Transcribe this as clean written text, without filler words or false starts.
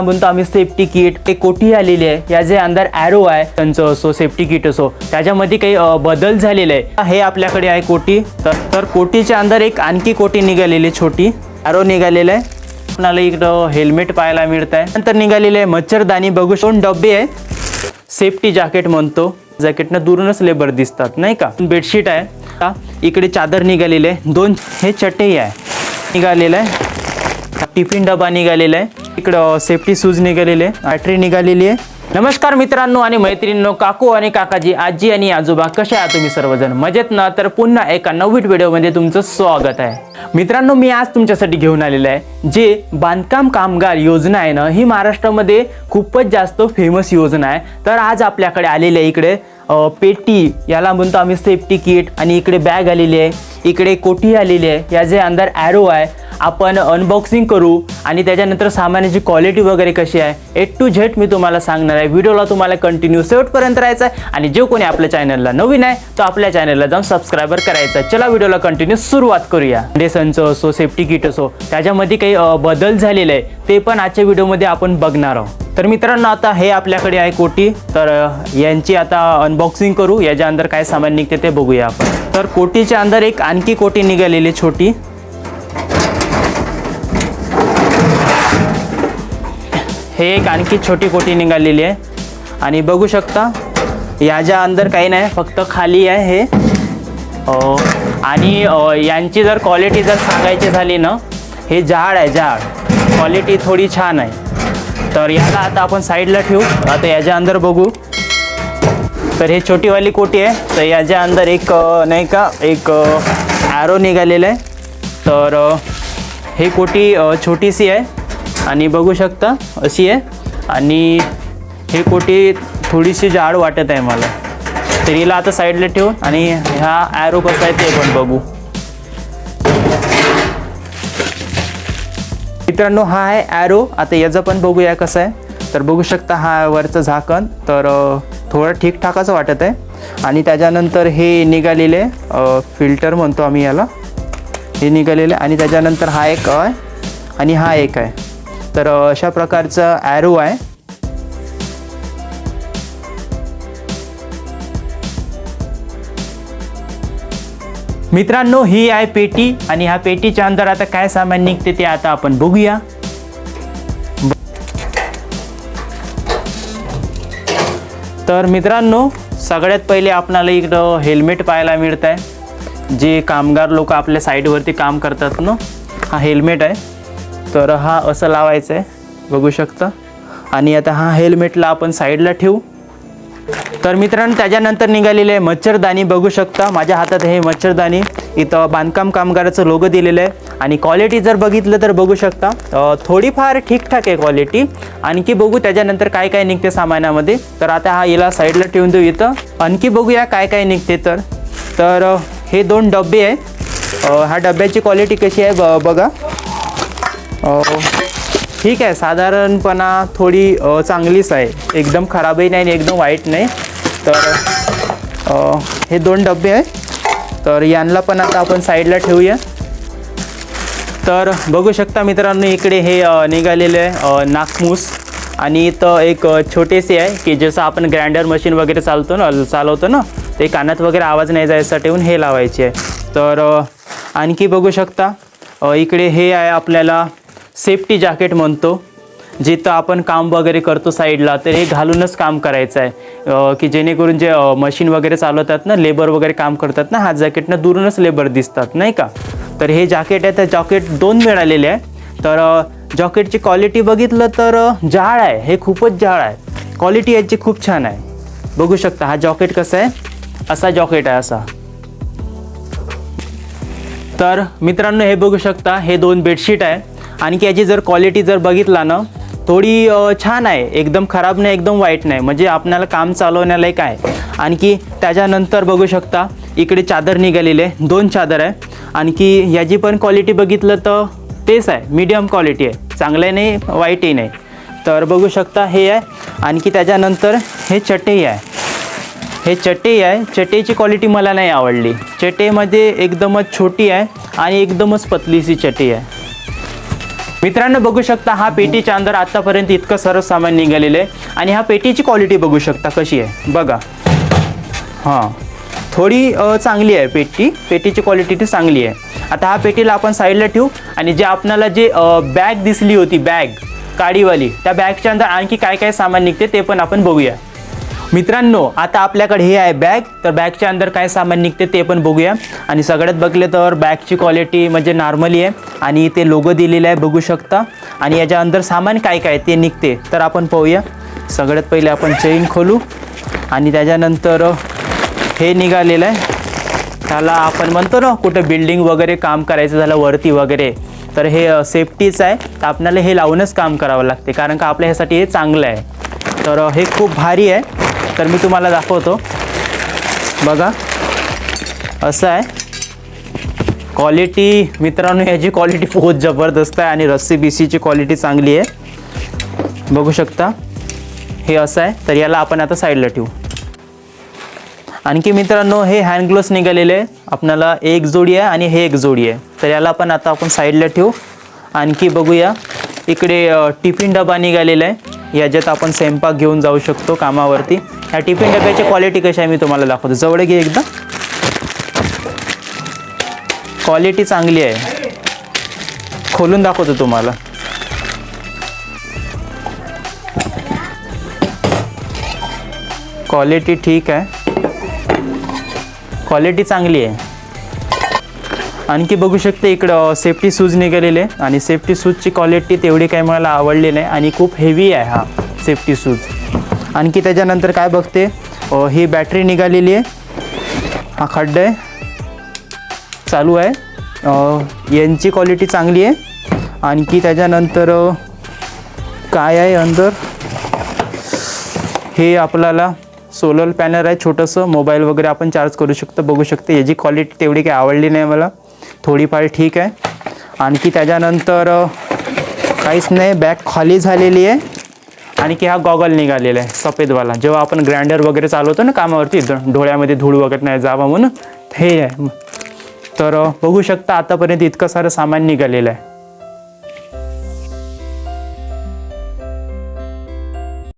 म्हणतो आम्ही safety kit, एक कोठी आलेली आहे, याचे अंदर ॲरो आहे, त्यांचं असो सेफ्टी किट असो, त्याच्यामध्ये काही बदल झालेले आहे. हे आपल्याकडे आहे कोठी. तर कोटीच्या अंदर एक आणखी कोठी निघालेली छोटी, ॲरो निघालेला आहे. आपल्याला इकडं हेल्मेट पाहायला मिळत आहे. नंतर निघालेले आहे मच्छरदाणी, बघू 2 डबे आहे. सेफ्टी जॅकेट म्हणतो, जॅकेटनं दुरूनच लेबर दिसतात नाही का. बेडशीट आहे, इकडे चादर निघालेली आहे. 2 हे चटई आहे निघालेलं आहे. टिफिन डबा निघालेला आहे. इकडं सेफ्टी शूज निघालेले आहे. बॅटरी निघालेली आहे. नमस्कार मित्रांनो आणि मैत्रिणींनो, काकू आणि काकाजी, आजी आणि आजोबा, कसे आहात तुम्ही सर्वजण? मजेत ना? तर पुन्हा एका नवीन व्हिडिओमध्ये तुमचं स्वागत आहे. मित्रांनो, मी आज तुमच्यासाठी घेऊन आलेलं आहे जे बांधकाम कामगार योजना आहे ना, ही महाराष्ट्रामध्ये खूपच जास्त फेमस योजना आहे. तर आज आपल्याकडे आलेले आहे इकडे पेटी, याला म्हणतो आम्ही सेफ्टी किट, आणि इकडे बॅग आलेली आहे, इकडे कोठी आलेली आहे, याचे अंदर ॲरो आहे. आपण अनबॉक्सिंग करू आणि त्याच्यानंतर सामानाची क्वालिटी वगैरे कशी आहे A to Z मी तुम्हाला सांगणार आहे. व्हिडिओला तुम्हाला कंटिन्यू शेवटपर्यंत राहायचं आहे आणि जो कोणी आपल्या चॅनलला नवीन आहे तो आपल्या चॅनलला जाऊन सबस्क्राईबर करायचं आहे. चला व्हिडिओला कंटिन्यू सुरुवात करूया. संच असो सेफ्टी किट असो, त्याच्यामध्ये काही बदल झालेले आहे ते पण आजच्या व्हिडिओमध्ये आपण बघणार आहोत. तर मित्रांनो, आता हे आपल्याकडे आहे कोठी. तर यांची आता अनबॉक्सिंग करू, याच्या अंदर काय सामान निघते ते बघूया आपण. तर कोटीच्या अंदर एक आणखी कोठी निघालेली छोटी. हे एक आणखी छोटी कोठी निघालेली आहे आणि बघू शकता याच्या अंदर काही नाही, फक्त खाली आहे हे. आणि यांची जर क्वालिटी जर सांगायची झाली ना, हे जाड आहे, जाड क्वालिटी थोडी छान आहे. तर याला आता आपण साईडला ठेवू. आता याच्या अंदर बघू. तर हे छोटीवाली कोठी आहे. तर याच्या अंदर एक नाही का एक ॲरो निघालेला आहे. तर हे कोठी छोटीशी आहे आणि बघू शकता अशी आहे. आणि हे कोठी थोडीशी जाड वाटत आहे मला. तर हिला आता साईडला ठेवून आणि हा ॲरो कसा आहे ते पण बघू. मित्रांनो, हा आहे ॲरो. आता याचं पण बघूया कसं आहे. तर बघू शकता हा वरचं झाकण तर थोडं ठीकठाकच वाटत आहे. आणि त्याच्यानंतर हे निघालेले फिल्टर म्हणतो आम्ही याला, हे निघालेले. आणि त्याच्यानंतर हा एक आहे आणि हा एक आहे. तर अशा प्रकारचा ॲरो आहे. मित्रांनो, ही आहे पेटी आणि ह्या पेटीच्या अंदर आता काय सामान निघते ते आता आपण बघूया. तर मित्रांनो, सगळ्यात पहिले आपल्याला इकडं हेल्मेट पाहायला मिळत आहे. जे कामगार लोक आपल्या साईडवरती काम करतात ना, हा हेल्मेट आहे. तर हा असं लावायचं आहे, बघू शकता. आणि आता हा हेल्मेटला आपण साईडला ठेवू. तर मित्रांनो, त्याच्यानंतर निघालेले आहे मच्छरदाणी, बघू शकता माझ्या हातात हे मच्छरदाणी. इथं बांधकाम कामगाराचं लोगो दिलेलं आहे. आणि क्वालिटी जर बघितलं तर बघू शकता थोडीफार ठीकठाक आहे क्वालिटी. आणखी बघू त्याच्यानंतर काय काय निघते सामानामध्ये. तर आता हा याला साईडला ठेवून देऊ. इथं आणखी बघूया काय काय निघते. तर हे 2 डबे आहे. ह्या डब्याची क्वालिटी कशी आहे बघा. ठीक आहे, साधारणपणा थोडी चांगलीच आहे, एकदम खराबही नाही आणि एकदम वाईट नाही. तर हे 2 डबे आहे. तर यांना पण आता आपण साईडला ठेवूया. तर बघू शकता मित्रांनो, इकडे हे निघालेले आहे नाकमूस. आणि इथं एक छोटेसे आहे की जसं आपण ग्राइंडर मशीन वगैरे चालवतो ना, ते कानात वगैरे आवाज नाही जायचा ठेवून हे लावायचे आहे. तर आणखी बघू शकता इकडे हे आहे आपल्याला सेफ्टी जॅकेट म्हणतो, जिथं आपण काम वगैरे करतो साईडला, तर हे घालूनच काम करायचं आहे की जेणेकरून जे मशीन वगैरे चालवतात ना, लेबर वगैरे काम करतात ना, हा जॅकेटनं दुरूनच लेबर दिसतात नाही का. तर हे जॅकेट आहे. तर जॅकेट 2 मिळालेले आहे. तर जॅकेटची क्वालिटी बघितलं तर जाड आहे, हे खूपच जाड आहे. क्वालिटी याची खूप छान आहे. बघू शकता हा जॅकेट कसा आहे, असा जॅकेट आहे असा. तर मित्रांनो, हे बघू शकता हे 2 बेडशीट आहे. आणखी याची जर क्वालिटी जर बघितला ना, थोडी छान आहे, एकदम खराब नाही, एकदम वाईट नाही, म्हणजे आपल्याला काम चालवण्याला एक आहे. आणखी त्याच्यानंतर बघू शकता इकडे चादर निघालेले आहे. 2 चादर आहे. आणखी याची पण क्वालिटी बघितलं तर तेच आहे, मीडियम क्वालिटी आहे, चांगलं नाही वाईटही नाही. तर बघू शकता हे आहे. आणखी त्याच्यानंतर हे चटई आहे. हे चटई आहे. चटईची क्वालिटी मला नाही आवडली. चटईमध्ये एकदमच छोटी आहे आणि एकदमच पतलीशी चटई आहे. मित्रांनो बघू शकता हा पेटीच्या अंदर आतापर्यंत इतकं सर्व सामान निघालेलं आहे आणि ह्या पेटीची क्वालिटी बघू शकता कशी आहे बघा. हां थोडी चांगली आहे पेटीची क्वालिटी ती चांगली आहे. आता हा पेटीला आपण साईडला ठेवू आणि जे आपल्याला जे बॅग दिसली होती बॅग काडीवाली त्या बॅगच्या अंदर आणखी काय काय सामान निघते ते पण आपण बघूया. मित्रांनो आता आपल्याकडे हे आहे बॅग, तर बॅगच्या अंदर काय सामान निघते ते पण बघूया. आणि सगळ्यात बघले तर बॅगची क्वालिटी म्हणजे नॉर्मली आहे आणि ते लोगो दिलेला आहे बघू शकता. आणि याच्या अंदर सामान काय काय ते निघते तर आपण पाहूया. सगळ्यात पहिले आपण चेन खोलू आणि त्याच्यानंतर हे निघालेलं आहे. त्याला आपण म्हणतो ना कुठं बिल्डिंग वगैरे काम करायचं झालं वरती वगैरे तर हे सेफ्टीच आहे, तर आपल्याला हे लावूनच काम करावं लागते कारण का आपल्या ह्यासाठी हे चांगलं आहे. तर हे खूप भारी आहे, तर मी तुम्हाला दाखवतो बघा. असं आहे क्वालिटी. मित्रांनो याची क्वालिटी बहुत जबरदस्त आहे आणि रस्सी बीसीची क्वालिटी चांगली आहे बघू शकता. हे असं आहे, तर याला आपण आता साईडला ठेवू. आणखी मित्रांनो हे हँड ग्लोव्स निघालेले आहे, आपल्याला एक जोडी आहे आणि हे एक जोडी आहे, तर याला पण आता आपण साईडला ठेवू. आणखी बघूया इकडे टिफिन डबा निघालेला आहे, याच्यात आपण स्वयंपाक घेऊन जाऊ शकतो कामावरती. ह्या टिफिन डब्याची क्वालिटी कशी आहे मी तुम्हाला दाखवतो. जवळ घे एकदा. क्वालिटी चांगली आहे, खोलून दाखवतो तुम्हाला. क्वालिटी ठीक आहे, क्वालिटी चांगली आहे. आणखी बघू शकता इकडं सेफ्टी शूज निघालेले आणि सेफ्टी शूजची क्वालिटी तेवढी काही मला आवडली नाही आणि खूप हेवी आहे हा सेफ्टी शूज. आणखी त्याच्यानंतर काय बघते ही बॅटरी निघालेली आहे. हा खड्डा आहे चालू आहे, यांची क्वालिटी चांगली आहे. आणखी त्याच्यानंतर काय आहे अंदर हे आपल्याला सोलर पॅनल आहे छोटंसं, मोबाईल वगैरे आपण चार्ज करू शकतो बघू शकते. याची क्वालिटी तेवढी काही आवडली नाही मला, थोडीफार ठीक आहे. आणखी त्याच्यानंतर काहीच नाही, बॅग खाली झालेली आहे. आणखी हा गॉगल निघालेला आहे सफेदवाला, जेव्हा आपण ग्राइंडर वगैरे चालवतो ना कामावरती डोळ्यामध्ये धूळ वगैरे नाही जावा म्हणून हे आहे. तर बघू शकता आतापर्यंत इतकं सारं सामान निघालेलं आहे.